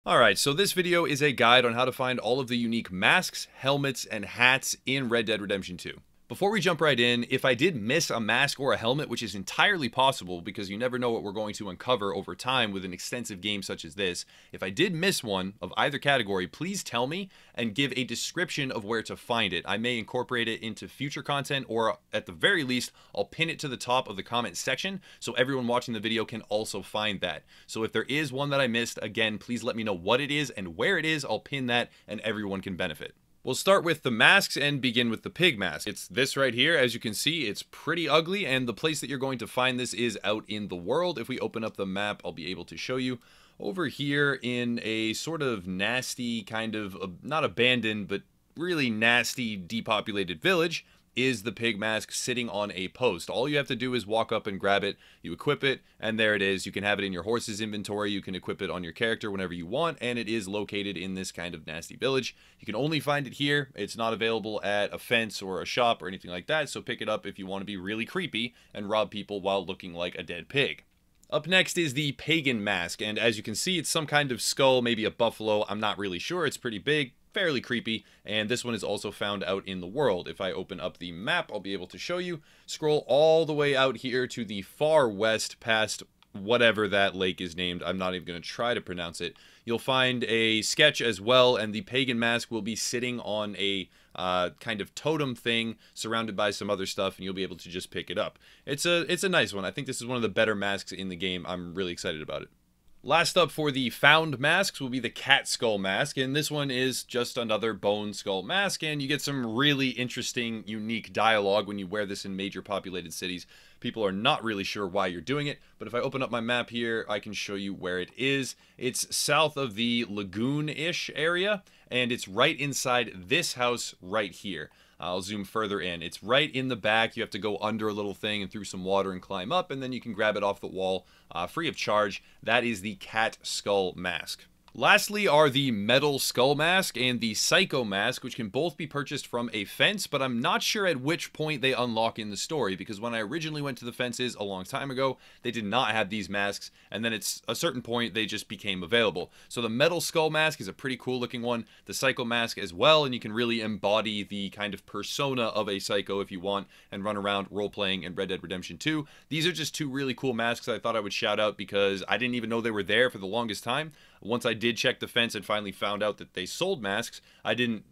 Alright, so this video is a guide on how to find all of the unique masks, helmets, and hats in Red Dead Redemption 2. Before we jump right in, if I did miss a mask or a helmet, which is entirely possible because you never know what we're going to uncover over time with an extensive game such as this, if I did miss one of either category, please tell me and give a description of where to find it. I may incorporate it into future content, or at the very least, I'll pin it to the top of the comment section so everyone watching the video can also find that. So if there is one that I missed, again, please let me know what it is and where it is. I'll pin that and everyone can benefit. We'll start with the masks and begin with the pig mask. It's this right here. As you can see, it's pretty ugly, and the place that you're going to find this is out in the world. If we open up the map, I'll be able to show you. Over here in a sort of nasty kind of, not abandoned, but really nasty depopulated village is the pig mask sitting on a post. All you have to do is walk up and grab it, you equip it, and there it is. You can have it in your horse's inventory, you can equip it on your character whenever you want, and it is located in this kind of nasty village. You can only find it here. It's not available at a fence or a shop or anything like that, so pick it up if you want to be really creepy and rob people while looking like a dead pig. Up next is the Pagan Mask, and as you can see, it's some kind of skull, maybe a buffalo, I'm not really sure. It's pretty big, fairly creepy, and this one is also found out in the world. If I open up the map, I'll be able to show you. Scroll all the way out here to the far west past whatever that lake is named. I'm not even going to try to pronounce it. You'll find a sketch as well, and the Pagan Mask will be sitting on a kind of totem thing surrounded by some other stuff, and you'll be able to just pick it up. It's a nice one. I think this is one of the better masks in the game. I'm really excited about it. Last up for the found masks will be the cat skull mask, and this one is just another bone skull mask, and you get some really interesting, unique dialogue when you wear this in major populated cities. People are not really sure why you're doing it, but if I open up my map here, I can show you where it is. It's south of the lagoon-ish area, and it's right inside this house right here. I'll zoom further in. It's right in the back. You have to go under a little thing and through some water and climb up, and then you can grab it off the wall free of charge. That is the cat skull mask. Lastly are the metal skull mask and the psycho mask, which can both be purchased from a fence, but I'm not sure at which point they unlock in the story, because when I originally went to the fences a long time ago, they did not have these masks, and then at a certain point they just became available. So the metal skull mask is a pretty cool looking one, the psycho mask as well, and you can really embody the kind of persona of a psycho if you want, and run around role-playing in Red Dead Redemption 2. These are just two really cool masks I thought I would shout out because I didn't even know they were there for the longest time. Once I did check the fence and finally found out that they sold masks, I didn't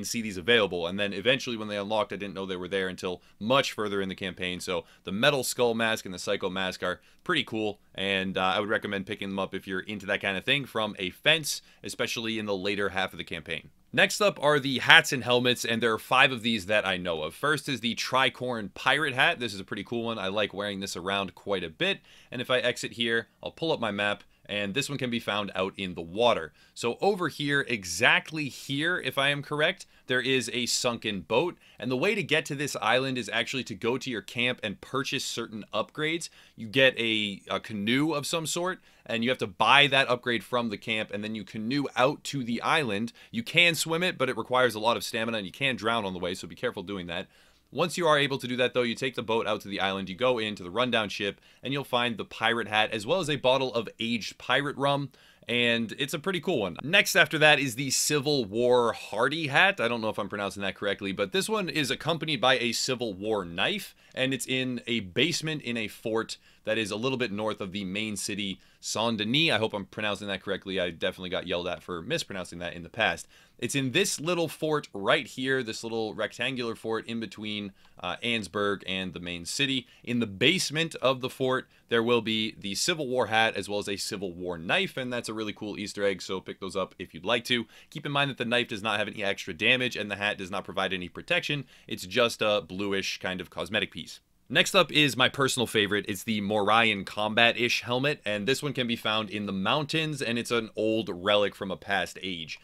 see these available. And then eventually when they unlocked, I didn't know they were there until much further in the campaign. So the metal skull mask and the psycho mask are pretty cool, and I would recommend picking them up if you're into that kind of thing from a fence, especially in the later half of the campaign. Next up are the hats and helmets, and there are 5 of these that I know of. First is the Tricorn Pirate Hat. This is a pretty cool one. I like wearing this around quite a bit. And if I exit here, I'll pull up my map, and this one can be found out in the water. So over here, exactly here, if I am correct, there is a sunken boat, and the way to get to this island is actually to go to your camp and purchase certain upgrades. You get a canoe of some sort, and you have to buy that upgrade from the camp, and then you canoe out to the island. You can swim it, but it requires a lot of stamina, and you can drown on the way, so be careful doing that. Once you are able to do that, though, you take the boat out to the island, you go into the rundown ship, and you'll find the pirate hat, as well as a bottle of aged pirate rum, and it's a pretty cool one. Next after that is the Civil War Hardy hat. I don't know if I'm pronouncing that correctly, but this one is accompanied by a Civil War knife, and it's in a basement in a fort that is a little bit north of the main city, Saint-Denis. I hope I'm pronouncing that correctly. I definitely got yelled at for mispronouncing that in the past. It's in this little fort right here, this little rectangular fort in between Annesburg and the main city. In the basement of the fort, there will be the Civil War hat as well as a Civil War knife, and that's a really cool Easter egg, so pick those up if you'd like to. Keep in mind that the knife does not have any extra damage, and the hat does not provide any protection. It's just a bluish kind of cosmetic piece. Next up is my personal favorite. It's the Morian Combat-ish helmet, and this one can be found in the mountains, and it's an old relic from a past age.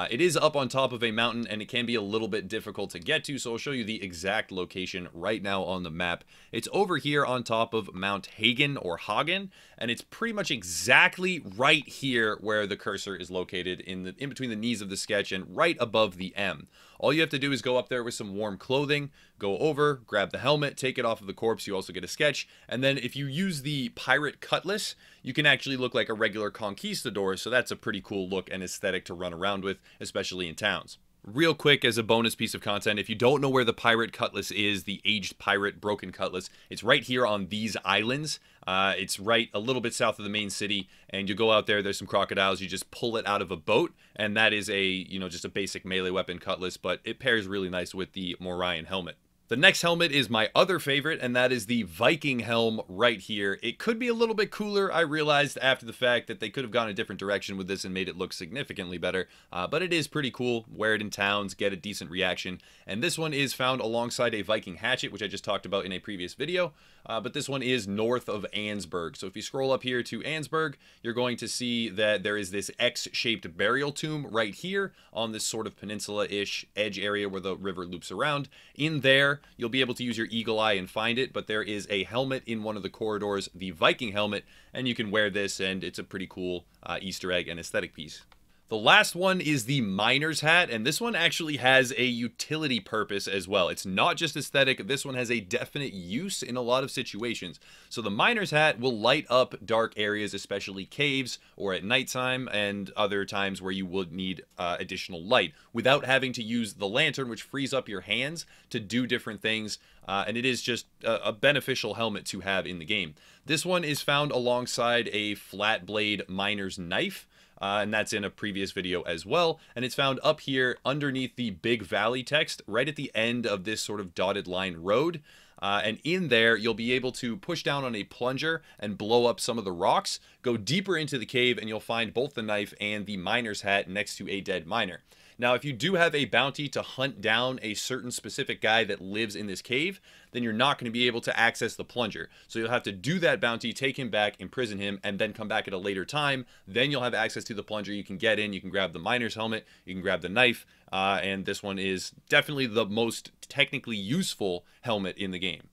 It is up on top of a mountain, and it can be a little bit difficult to get to, so I'll show you the exact location right now on the map. It's over here on top of Mount Hagen, or Hagen, and it's pretty much exactly right here where the cursor is located in between the knees of the sketch and right above the M. All you have to do is go up there with some warm clothing, go over, grab the helmet, take it off of the corpse. You also get a sketch. And then if you use the pirate cutlass, you can actually look like a regular conquistador. So that's a pretty cool look and aesthetic to run around with, especially in towns. Real quick, as a bonus piece of content, if you don't know where the pirate cutlass is, the aged pirate broken cutlass, it's right here on these islands. It's right a little bit south of the main city, and you go out there, there's some crocodiles, you just pull it out of a boat, and that is a, just a basic melee weapon cutlass, but it pairs really nice with the Morion helmet. The next helmet is my other favorite, and that is the Viking helm right here. It could be a little bit cooler. I realized after the fact that they could have gone a different direction with this and made it look significantly better, but it is pretty cool. Wear it in towns, get a decent reaction, and this one is found alongside a Viking hatchet, which I just talked about in a previous video, but this one is north of Ansburg. So if you scroll up here to Ansburg, you're going to see that there is this X-shaped burial tomb right here on this sort of peninsula-ish edge area where the river loops around. In there, you'll be able to use your eagle eye and find it, but there is a helmet in one of the corridors, the Viking helmet, and you can wear this, and it's a pretty cool Easter egg and aesthetic piece. The last one is the miner's hat, and this one actually has a utility purpose as well. It's not just aesthetic, this one has a definite use in a lot of situations. So the miner's hat will light up dark areas, especially caves or at nighttime and other times where you would need additional light without having to use the lantern, which frees up your hands to do different things. And it is just a beneficial helmet to have in the game. This one is found alongside a flat blade miner's knife. And that's in a previous video as well. And it's found up here underneath the Big Valley text, right at the end of this sort of dotted line road. And in there, you'll be able to push down on a plunger and blow up some of the rocks, go deeper into the cave, and you'll find both the knife and the miner's hat next to a dead miner. Now, if you do have a bounty to hunt down a certain specific guy that lives in this cave, then you're not going to be able to access the plunger. So you'll have to do that bounty, take him back, imprison him, and then come back at a later time. Then you'll have access to the plunger. You can get in, you can grab the miner's helmet, you can grab the knife, and this one is definitely the most technically useful helmet in the game.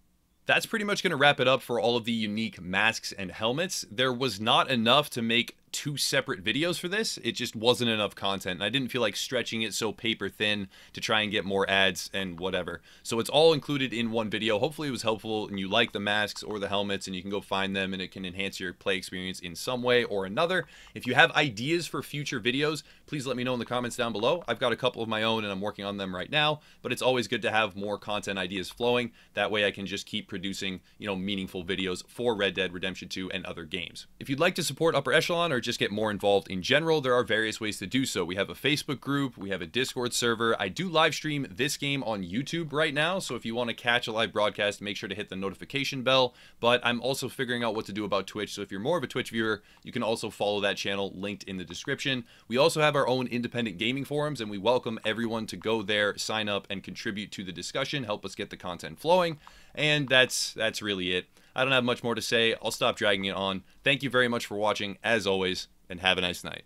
That's pretty much going to wrap it up for all of the unique masks and helmets. There was not enough to make 2 separate videos for this. It just wasn't enough content, and I didn't feel like stretching it so paper thin to try and get more ads and whatever. So it's all included in one video. Hopefully it was helpful and you like the masks or the helmets, and you can go find them and it can enhance your play experience in some way or another. If you have ideas for future videos, please let me know in the comments down below. I've got a couple of my own and I'm working on them right now, but it's always good to have more content ideas flowing. That way I can just keep producing, meaningful videos for Red Dead Redemption 2 and other games. If you'd like to support Upper Echelon or just get more involved in general, there are various ways to do so. We have a Facebook group, we have a Discord server. I do live stream this game on YouTube right now, so if you want to catch a live broadcast, make sure to hit the notification bell. But I'm also figuring out what to do about Twitch, so if you're more of a Twitch viewer, you can also follow that channel linked in the description. We also have our own independent gaming forums, and we welcome everyone to go there, sign up, and contribute to the discussion, help us get the content flowing. And that's really it. I don't have much more to say. I'll stop dragging it on. Thank you very much for watching, as always, and have a nice night.